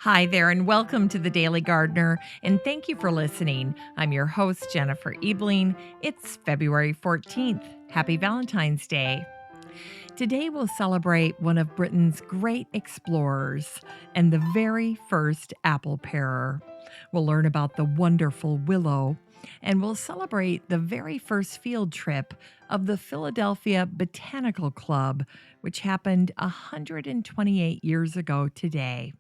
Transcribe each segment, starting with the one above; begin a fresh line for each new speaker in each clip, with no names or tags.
Hi there, and welcome to the Daily Gardener, and thank you for listening. I'm your host, Jennifer Ebling. It's February 14th. Happy Valentine's Day. Today, we'll celebrate one of Britain's great explorers and the very first apple parer. We'll learn about the wonderful willow, and we'll celebrate the very first field trip of the Philadelphia Botanical Club, which happened 128 years ago today.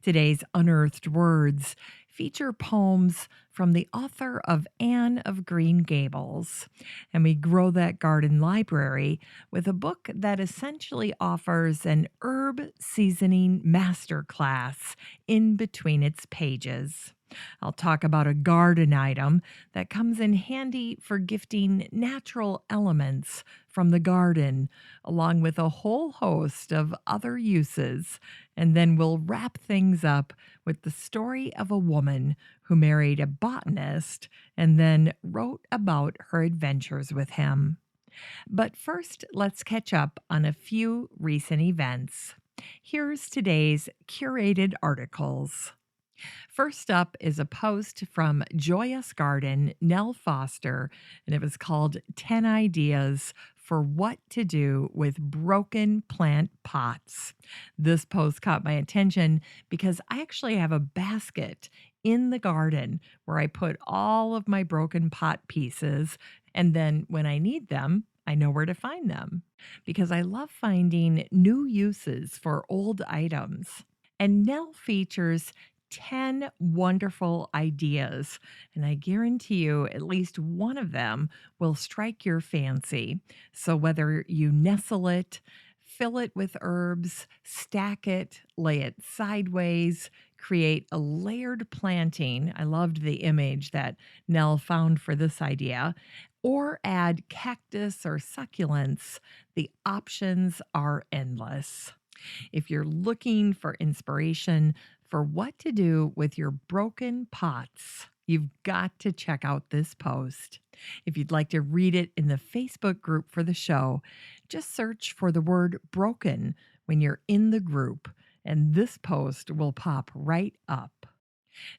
Today's unearthed words feature poems from the author of Anne of Green Gables. And we grow that garden library with a book that essentially offers an herb seasoning masterclass in between its pages. I'll talk about a garden item that comes in handy for gifting natural elements from the garden, along with a whole host of other uses. And then we'll wrap things up with the story of a woman who married a botanist and then wrote about her adventures with him. But first, let's catch up on a few recent events. Here's today's curated articles. First up is a post from Joyous Garden, Nell Foster, and it was called 10 Ideas for What to Do with Broken Plant Pots. This post caught my attention because I actually have a basket in the garden where I put all of my broken pot pieces, and then when I need them, I know where to find them because I love finding new uses for old items. And Nell features 10 wonderful ideas, and I guarantee you at least one of them will strike your fancy. So, whether you nestle it, fill it with herbs, stack it, lay it sideways, create a layered planting. I loved the image that Nell found for this idea. Or add cactus or succulents. The options are endless. If you're looking for inspiration for what to do with your broken pots, you've got to check out this post. If you'd like to read it in the Facebook group for the show, just search for the word broken when you're in the group, and this post will pop right up.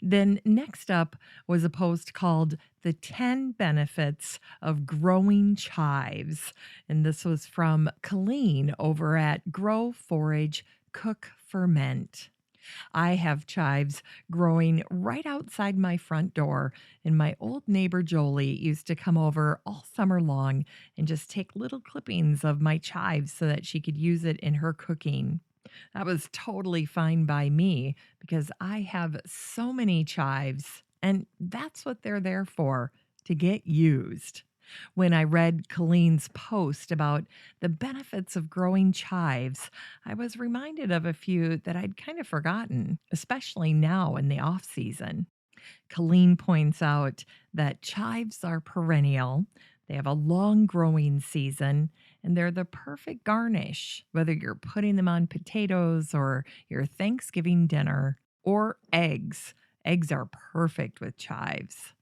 Then next up was a post called The 10 Benefits of Growing Chives. And this was from Colleen over at Grow, Forage, Cook, Ferment. I have chives growing right outside my front door, and my old neighbor Jolie used to come over all summer long and just take little clippings of my chives so that she could use it in her cooking. That was totally fine by me because I have so many chives, and that's what they're there for, to get used. When I read Colleen's post about the benefits of growing chives, I was reminded of a few that I'd kind of forgotten, especially now in the off season. Colleen points out that chives are perennial, they have a long growing season, and they're the perfect garnish, whether you're putting them on potatoes or your Thanksgiving dinner or eggs. Eggs are perfect with chives.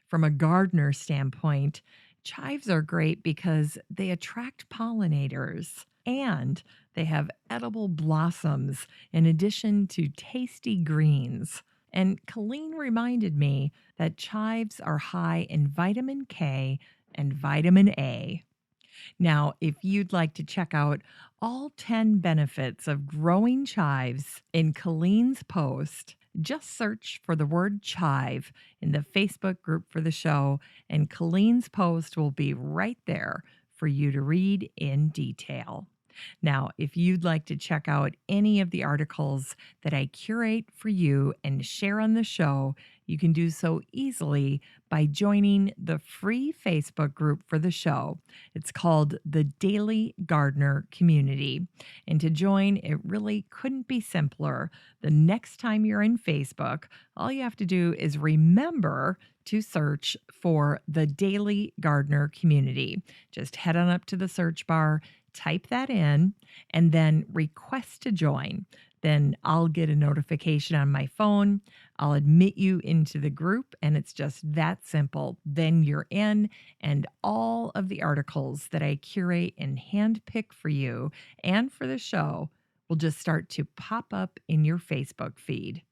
From a gardener standpoint, chives are great because they attract pollinators and they have edible blossoms in addition to tasty greens. And Colleen reminded me that chives are high in vitamin K and vitamin A. Now, if you'd like to check out all 10 benefits of growing chives in Colleen's post, just search for the word chive in the Facebook group for the show, and Colleen's post will be right there for you to read in detail. Now, if you'd like to check out any of the articles that I curate for you and share on the show, you can do so easily by joining the free Facebook group for the show. It's called the Daily Gardener Community. And to join, it really couldn't be simpler. The next time you're in Facebook, all you have to do is remember to search for the Daily Gardener Community. Just head on up to the search bar, type that in, and then request to join. Then I'll get a notification on my phone. I'll admit you into the group, and it's just that simple. Then you're in, and all of the articles that I curate and handpick for you and for the show will just start to pop up in your Facebook feed.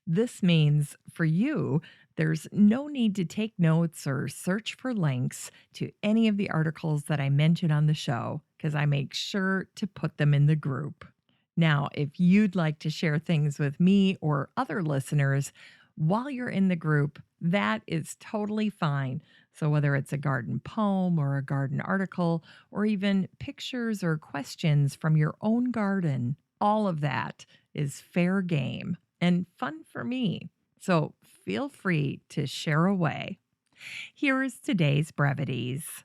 This means for you, there's no need to take notes or search for links to any of the articles that I mention on the show because I make sure to put them in the group. Now, if you'd like to share things with me or other listeners while you're in the group, that is totally fine. So, whether it's a garden poem or a garden article, or even pictures or questions from your own garden, all of that is fair game and fun for me. So, feel free to share away. Here is today's brevities.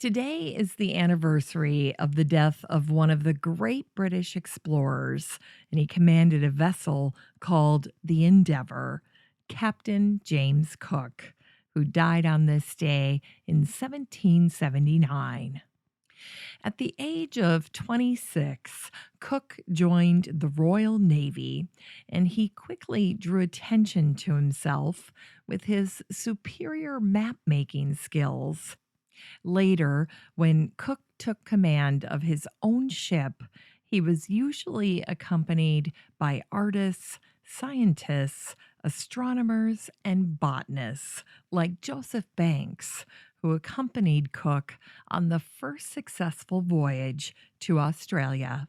Today is the anniversary of the death of one of the great British explorers, and he commanded a vessel called the Endeavour, Captain James Cook, who died on this day in 1779. At the age of 26, Cook joined the Royal Navy, and he quickly drew attention to himself with his superior map making skills. Later, when Cook took command of his own ship, he was usually accompanied by artists, scientists, astronomers, and botanists like Joseph Banks, who accompanied Cook on the first successful voyage to Australia.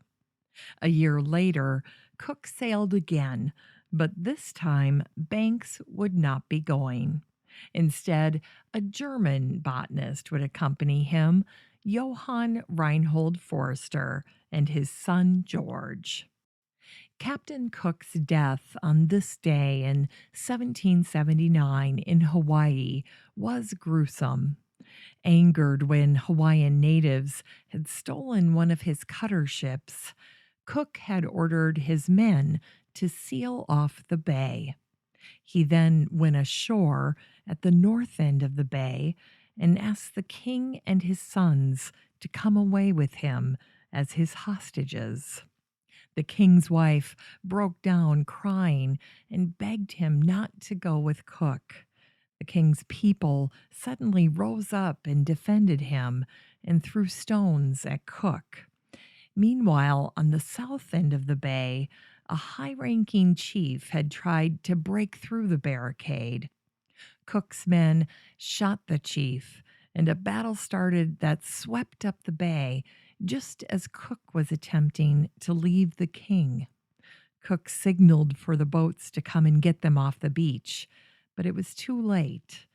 A year later, Cook sailed again, but this time Banks would not be going. Instead, a German botanist would accompany him, Johann Reinhold Forster, and his son George. Captain Cook's death on this day in 1779 in Hawaii was gruesome. Angered when Hawaiian natives had stolen one of his cutter ships, Cook had ordered his men to seal off the bay. He then went ashore at the north end of the bay and asked the king and his sons to come away with him as his hostages. The king's wife broke down crying and begged him not to go with Cook. The king's people suddenly rose up and defended him and threw stones at Cook. Meanwhile, on the south end of the bay, a high ranking chief had tried to break through the barricade. Cook's men shot the chief, and a battle started that swept up the bay just as Cook was attempting to leave the king. Cook signaled for the boats to come and get them off the beach, but it was too late.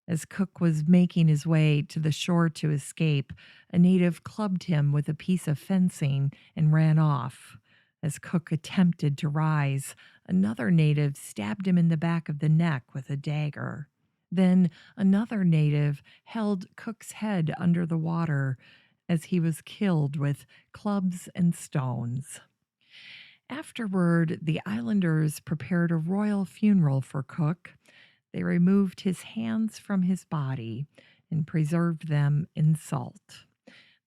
As Cook was making his way to the shore to escape, a native clubbed him with a piece of fencing and ran off. As Cook attempted to rise, another native stabbed him in the back of the neck with a dagger. Then another native held Cook's head under the water as he was killed with clubs and stones. Afterward, the islanders prepared a royal funeral for Cook. They removed his hands from his body and preserved them in salt.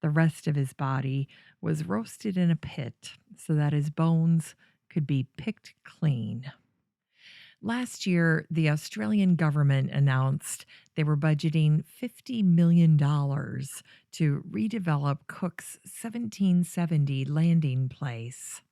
The rest of his body was roasted in a pit so that his bones could be picked clean. Last year, the Australian government announced they were budgeting $50 million to redevelop Cook's 1770 landing place.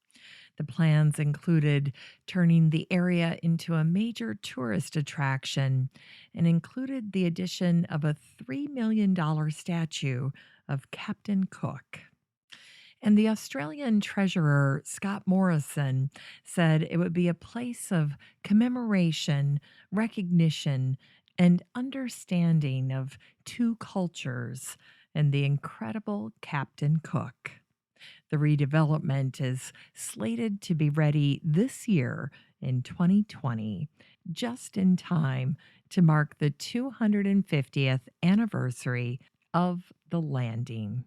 The plans included turning the area into a major tourist attraction and included the addition of a $3 million statue of Captain Cook. And the Australian treasurer, Scott Morrison, said it would be a place of commemoration, recognition, and understanding of two cultures and the incredible Captain Cook. The redevelopment is slated to be ready this year in 2020, just in time to mark the 250th anniversary of the landing.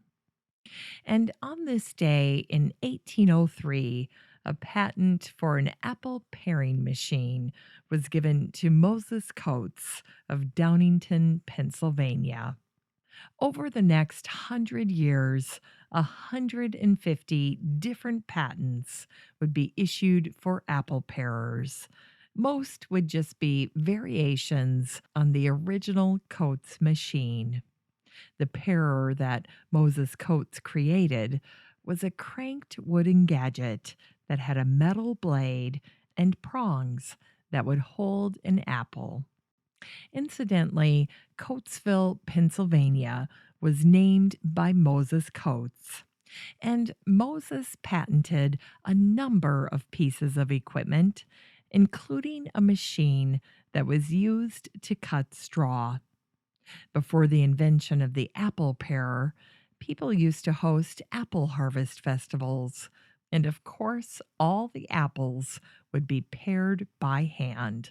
And on this day in 1803, a patent for an apple paring machine was given to Moses Coates of Downingtown, Pennsylvania. Over the next 100 years, 150 different patents would be issued for apple parers. Most would just be variations on the original Coates machine. The parer that Moses Coates created was a cranked wooden gadget that had a metal blade and prongs that would hold an apple. Incidentally, Coatesville, Pennsylvania was named by Moses Coates, and Moses patented a number of pieces of equipment, including a machine that was used to cut straw. Before the invention of the apple parer, people used to host apple harvest festivals. And of course, all the apples would be pared by hand.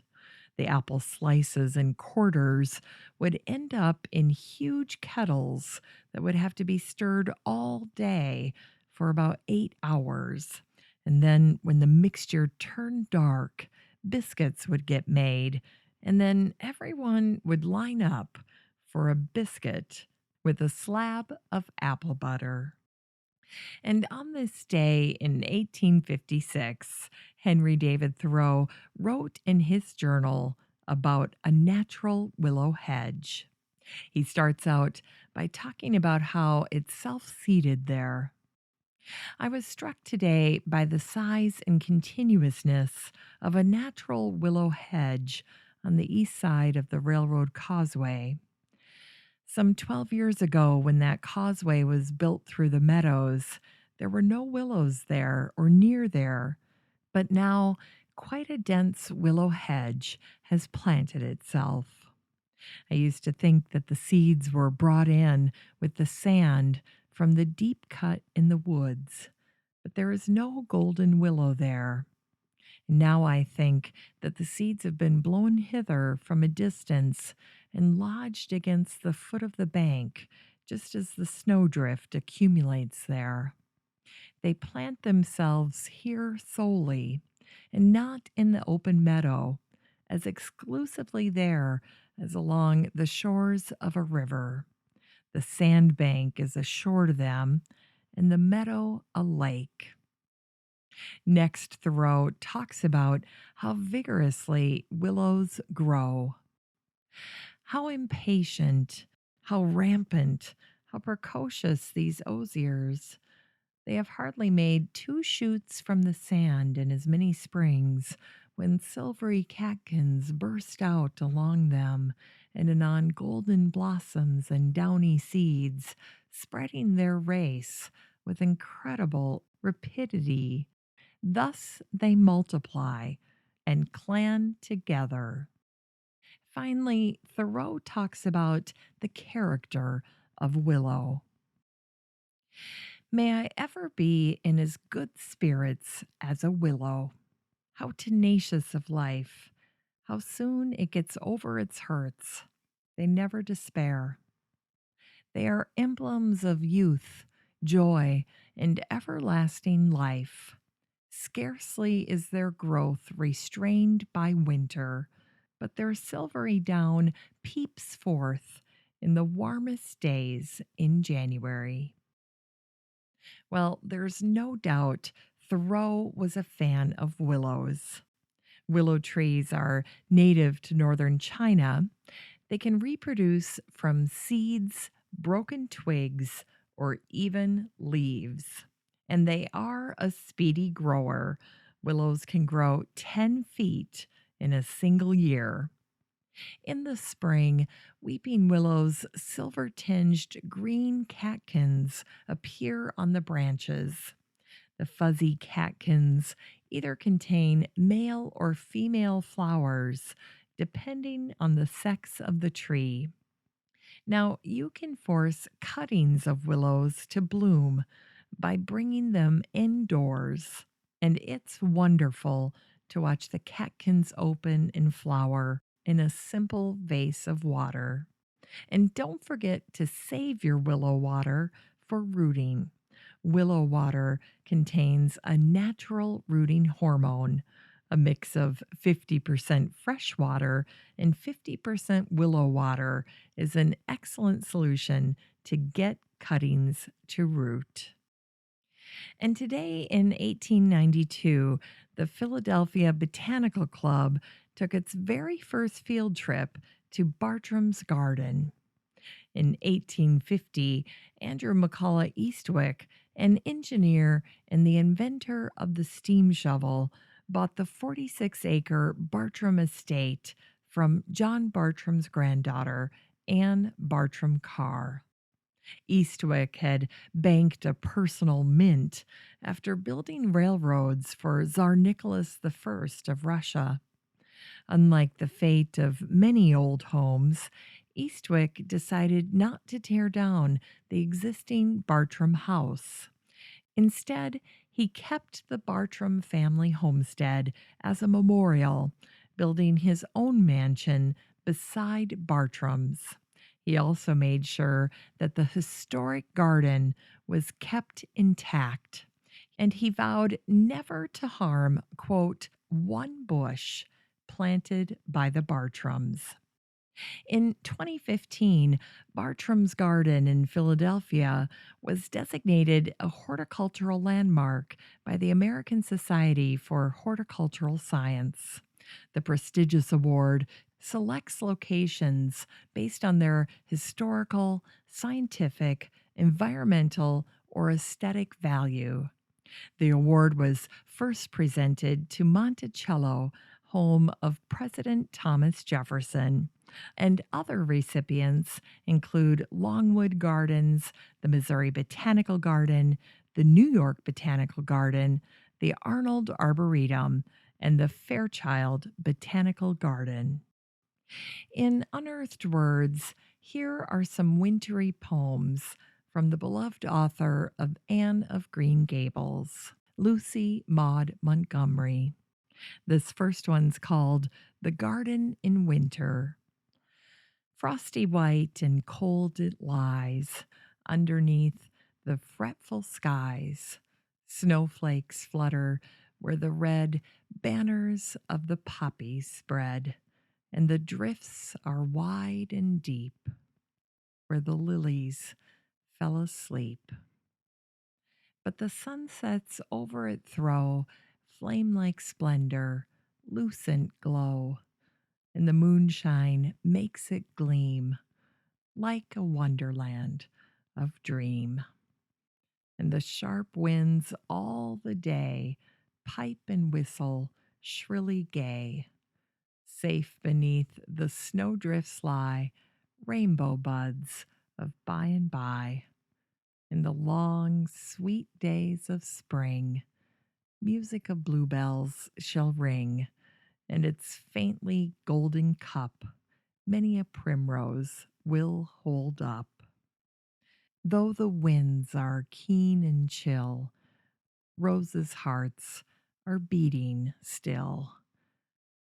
The apple slices and quarters would end up in huge kettles that would have to be stirred all day for about 8 hours. And then, when the mixture turned dark, biscuits would get made, and then everyone would line up for a biscuit with a slab of apple butter. And on this day in 1856, Henry David Thoreau wrote in his journal about a natural willow hedge. He starts out by talking about how it's self seeded there. I was struck today by the size and continuousness of a natural willow hedge on the east side of the railroad causeway. Some 12 years ago, when that causeway was built through the meadows, there were no willows there or near there, but now quite a dense willow hedge has planted itself. I used to think that the seeds were brought in with the sand from the deep cut in the woods, but there is no golden willow there. Now I think that the seeds have been blown hither from a distance and lodged against the foot of the bank, just as the snowdrift accumulates there. They plant themselves here solely, and not in the open meadow, as exclusively there as along the shores of a river. The sandbank is a shore to them, and the meadow a lake. Next, Thoreau talks about how vigorously willows grow, how impatient, how rampant, how precocious these osiers. They have hardly made 2 shoots from the sand in as many springs when silvery catkins burst out along them and anon golden blossoms and downy seeds, spreading their race with incredible rapidity. Thus they multiply and clan together. Finally, Thoreau talks about the character of willow. May I ever be in as good spirits as a willow. How tenacious of life, how soon it gets over its hurts. They never despair. They are emblems of youth, joy, and everlasting life. Scarcely is their growth restrained by winter, but their silvery down peeps forth in the warmest days in January. Well, there's no doubt Thoreau was a fan of willows. Willow trees are native to northern China. They can reproduce from seeds, broken twigs, or even leaves. And they are a speedy grower. Willows can grow 10 feet in a single year. In the spring, weeping willow's silver tinged green catkins appear on the branches. The fuzzy catkins either contain male or female flowers, depending on the sex of the tree. Now, you can force cuttings of willows to bloom by bringing them indoors, and it's wonderful to watch the catkins open and flower in a simple vase of water. And don't forget to save your willow water for rooting. Willow water contains a natural rooting hormone, a mix of 50% fresh water and 50% willow water is an excellent solution to get cuttings to root. And today in 1892, the Philadelphia Botanical Club took its very first field trip to Bartram's Garden. In 1850, Andrew McCullough Eastwick An engineer and the inventor of the steam shovel bought the 46-acre Bartram estate from John Bartram's granddaughter, Anne Bartram Carr. Eastwick had banked a personal mint after building railroads for Tsar Nicholas I of Russia. Unlike the fate of many old homes, Eastwick decided not to tear down the existing Bartram house. Instead, he kept the Bartram family homestead as a memorial, building his own mansion beside Bartram's. He also made sure that the historic garden was kept intact, and he vowed never to harm, quote, one bush planted by the Bartrams. In 2015, Bartram's Garden in Philadelphia was designated a horticultural landmark by the American Society for Horticultural Science. The prestigious award selects locations based on their historical, scientific, environmental, or aesthetic value. The award was first presented to Monticello, home of President Thomas Jefferson, and other recipients include Longwood Gardens, the Missouri Botanical Garden, the New York Botanical Garden, the Arnold Arboretum, and the Fairchild Botanical Garden. In Unearthed Words, here are some wintry poems from the beloved author of Anne of Green Gables, Lucy Maud Montgomery. This first one's called The Garden in Winter. Frosty white and cold it lies underneath the fretful skies. Snowflakes flutter where the red banners of the poppies spread, and the drifts are wide and deep where the lilies fell asleep. But the sunsets over it throw flame-like splendor, lucent glow, and the moonshine makes it gleam like a wonderland of dream. And the sharp winds all the day pipe and whistle shrilly gay. Safe beneath the snowdrifts lie rainbow buds of by and by. In the long, sweet days of spring, music of bluebells shall ring, and its faintly golden cup many a primrose will hold up. Though the winds are keen and chill, roses' hearts are beating still,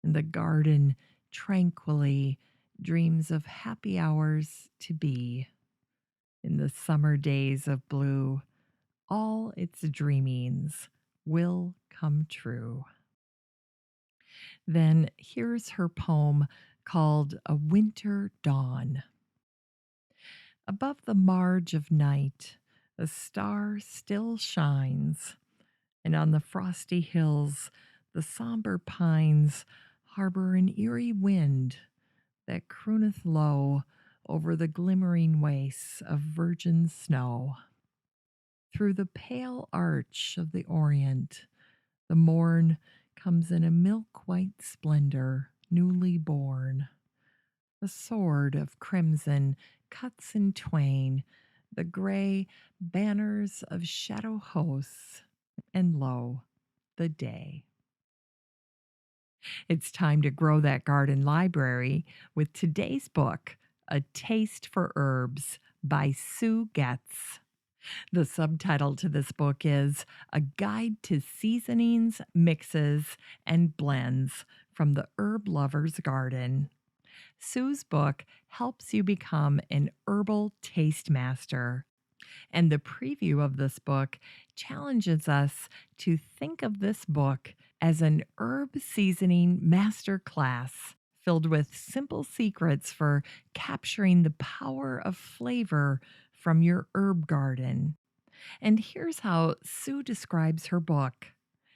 and the garden tranquilly dreams of happy hours to be. In the summer days of blue, all its dreamings will come true. Then here's her poem called A Winter Dawn. Above the marge of night, a star still shines, and on the frosty hills, the somber pines harbor an eerie wind that crooneth low over the glimmering wastes of virgin snow. Through the pale arch of the orient, the morn comes in a milk-white splendor, newly born. A sword of crimson cuts in twain the gray banners of shadow hosts, and lo, the day. It's time to grow that garden library with today's book, A Taste for Herbs by Sue Getz. The subtitle to this book is A Guide to Seasonings, Mixes, and Blends from the Herb Lover's Garden. Sue's book helps you become an herbal taste master. And the preview of this book challenges us to think of this book as an herb seasoning master class filled with simple secrets for capturing the power of flavor from your herb garden. And here's how Sue describes her book.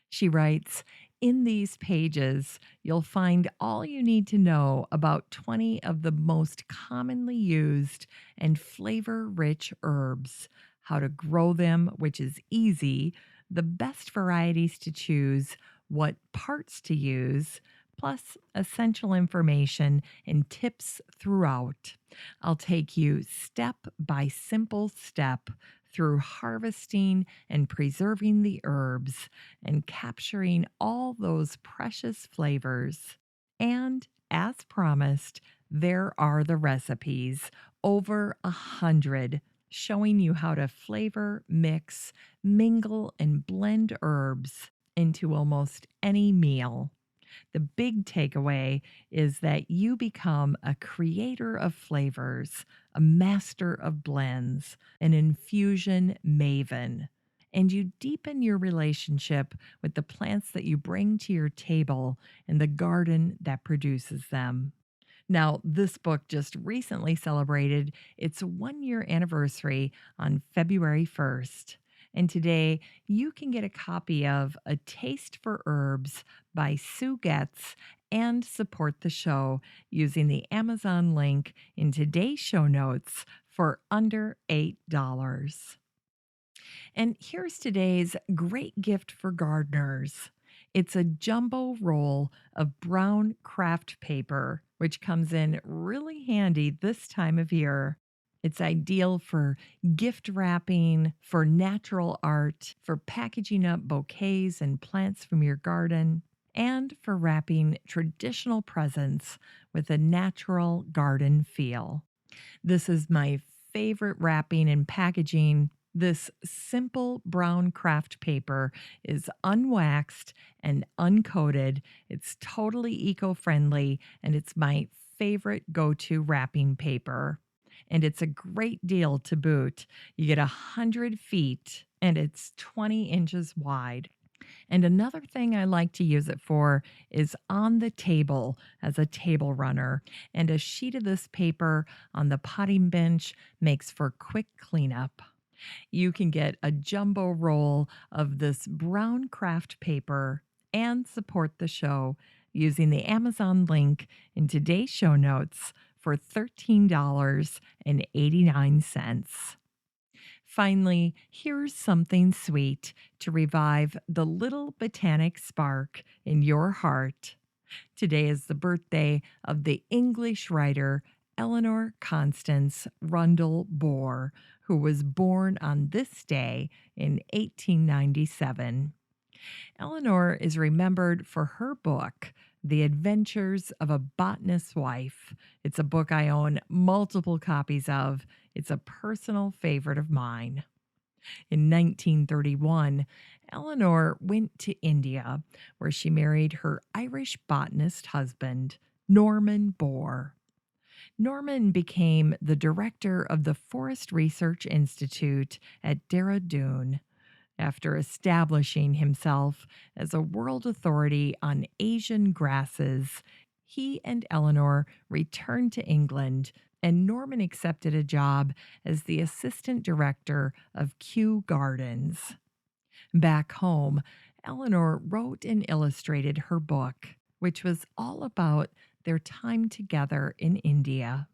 She writes, in these pages, you'll find all you need to know about 20 of the most commonly used and flavor-rich herbs, how to grow them, which is easy, the best varieties to choose, what parts to use, plus essential information and tips throughout. I'll take you step by simple step through harvesting and preserving the herbs and capturing all those precious flavors. And as promised, there are the recipes, over 100, showing you how to flavor, mix, mingle, and blend herbs into almost any meal. The big takeaway is that you become a creator of flavors, a master of blends, an infusion maven, and you deepen your relationship with the plants that you bring to your table and the garden that produces them. Now, this book just recently celebrated its 1 year anniversary on February 1st. And today, you can get a copy of A Taste for Herbs by Sue Getz and support the show using the Amazon link in today's show notes for under $8. And here's today's great gift for gardeners. It's a jumbo roll of brown craft paper, which comes in really handy this time of year. It's ideal for gift wrapping, for natural art, for packaging up bouquets and plants from your garden, and for wrapping traditional presents with a natural garden feel. This is my favorite wrapping and packaging. This simple brown craft paper is unwaxed and uncoated. It's totally eco friendly, and it's my favorite go to wrapping paper. And it's a great deal to boot. You get 100 feet, and it's 20 inches wide. And another thing I like to use it for is on the table as a table runner. And a sheet of this paper on the potting bench makes for quick cleanup. You can get a jumbo roll of this brown craft paper and support the show using the Amazon link in today's show notes for $13.89. Finally, here's something sweet to revive the little botanic spark in your heart. Today is the birthday of the English writer Eleanor Constance Rundle Bohr, who was born on this day in 1897. Eleanor is remembered for her book, The Adventures of a Botanist's Wife. It's a book I own multiple copies of. It's a personal favorite of mine. In 1931, Eleanor went to India, where she married her Irish botanist husband, Norman Bohr. Norman became the director of the Forest Research Institute at Dehradun after establishing himself as a world authority on Asian grasses. He and Eleanor returned to England, and Norman accepted a job as the assistant director of Kew Gardens. Back home, Eleanor wrote and illustrated her book, which was all about their time together in India.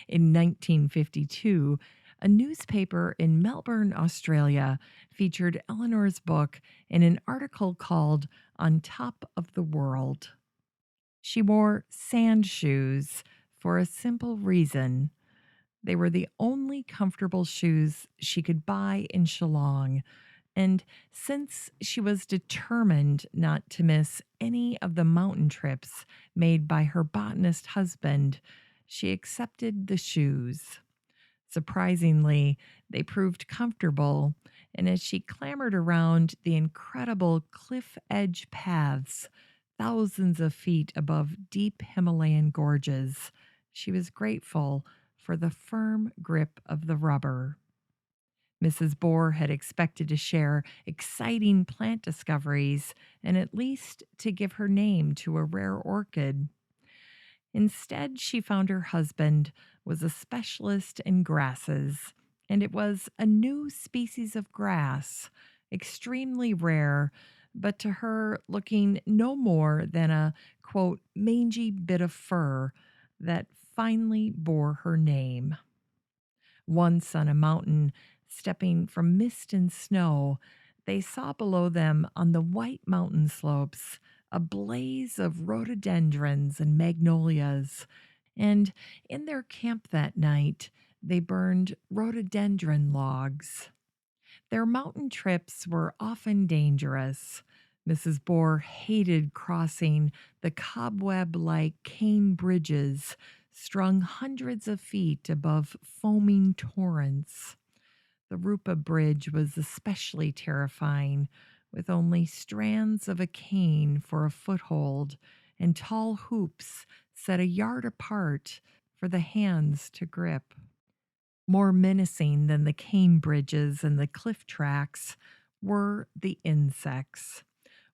In 1952, a newspaper in Melbourne, Australia, featured Eleanor's book in an article called On Top of the World. She wore sand shoes for a simple reason. They were the only comfortable shoes she could buy in Shillong, and since she was determined not to miss any of the mountain trips made by her botanist husband, she accepted the shoes. Surprisingly, they proved comfortable, and as she clambered around the incredible cliff edge paths, thousands of feet above deep Himalayan gorges, she was grateful for the firm grip of the rubber. Mrs. Bohr had expected to share exciting plant discoveries and at least to give her name to a rare orchid. Instead, she found her husband was a specialist in grasses, and it was a new species of grass, extremely rare, but to her looking no more than a, quote, mangy bit of fur that finally bore her name. Once on a mountain Stepping from mist and snow, they saw below them on the white mountain slopes a blaze of rhododendrons and magnolias. And in their camp that night, they burned rhododendron logs. Their mountain trips were often dangerous. Mrs. Bohr hated crossing the cobweb like cane bridges strung hundreds of feet above foaming torrents. The Rupa Bridge was especially terrifying, with only strands of a cane for a foothold and tall hoops set a yard apart for the hands to grip. More menacing than the cane bridges and the cliff tracks were the insects.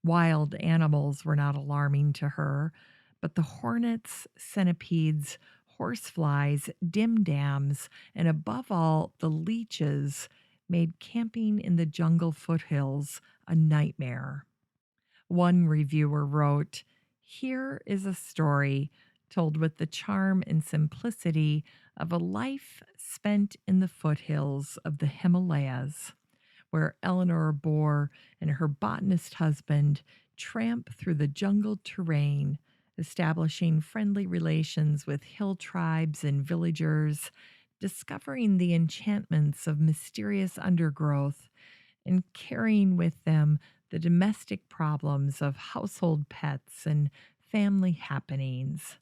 Wild animals were not alarming to her, but the hornets, centipedes, horseflies, dim dams, and above all, the leeches made camping in the jungle foothills a nightmare. One reviewer wrote, "Here is a story told with the charm and simplicity of a life spent in the foothills of the Himalayas, where Eleanor Bohr and her botanist husband tramp through the jungle terrain, establishing friendly relations with hill tribes and villagers, discovering the enchantments of mysterious undergrowth, and carrying with them the domestic problems of household pets and family happenings.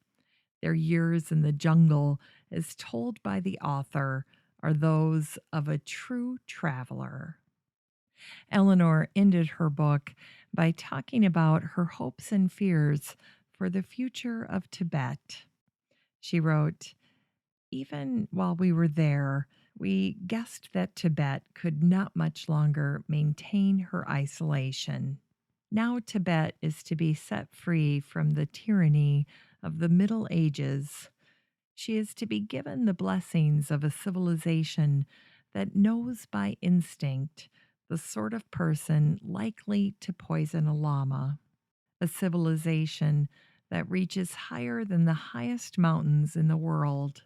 Their years in the jungle, as told by the author, are those of a true traveler." Eleanor ended her book by talking about her hopes and fears for the future of Tibet. She wrote, "Even while we were there, we guessed that Tibet could not much longer maintain her isolation. Now Tibet is to be set free from the tyranny of the Middle Ages. She is to be given the blessings of a civilization that knows by instinct the sort of person likely to poison a llama, a civilization that reaches higher than the highest mountains in the world,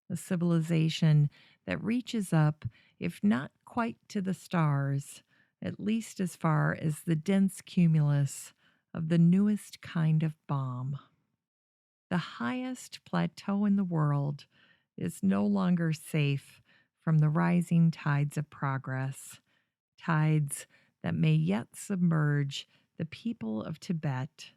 a civilization that reaches up, if not quite to the stars, at least as far as the dense cumulus of the newest kind of bomb. The highest plateau in the world is no longer safe from the rising tides of progress, tides that may yet submerge the people of Tibet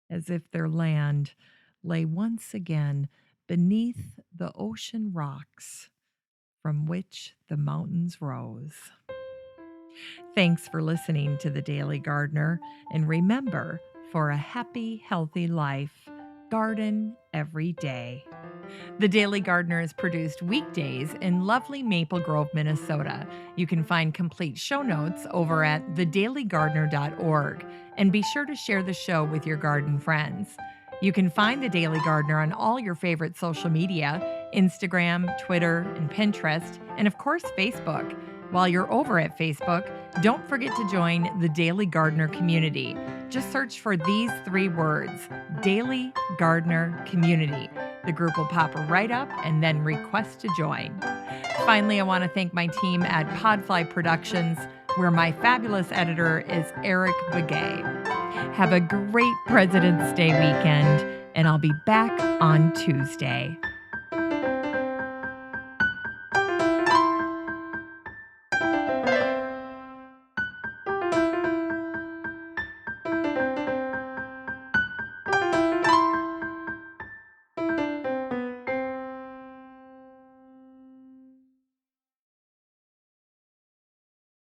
as if their land lay once again beneath the ocean rocks from which the mountains rose." Thanks for listening to The Daily Gardener, and remember, for a happy, healthy life, garden every day. The Daily Gardener is produced weekdays in lovely Maple Grove, Minnesota. You can find complete show notes over at thedailygardener.org, and be sure to share the show with your garden friends. You can find The Daily Gardener on all your favorite social media: Instagram, Twitter, and Pinterest, and of course, Facebook. While you're over at Facebook, don't forget to join the Daily Gardener community. Just search for these 3 words, Daily Gardener Community. The group will pop right up, and then request to join. Finally, I want to thank my team at Podfly Productions, where my fabulous editor is Eric Begay. Have a great President's Day weekend, and I'll be back on Tuesday.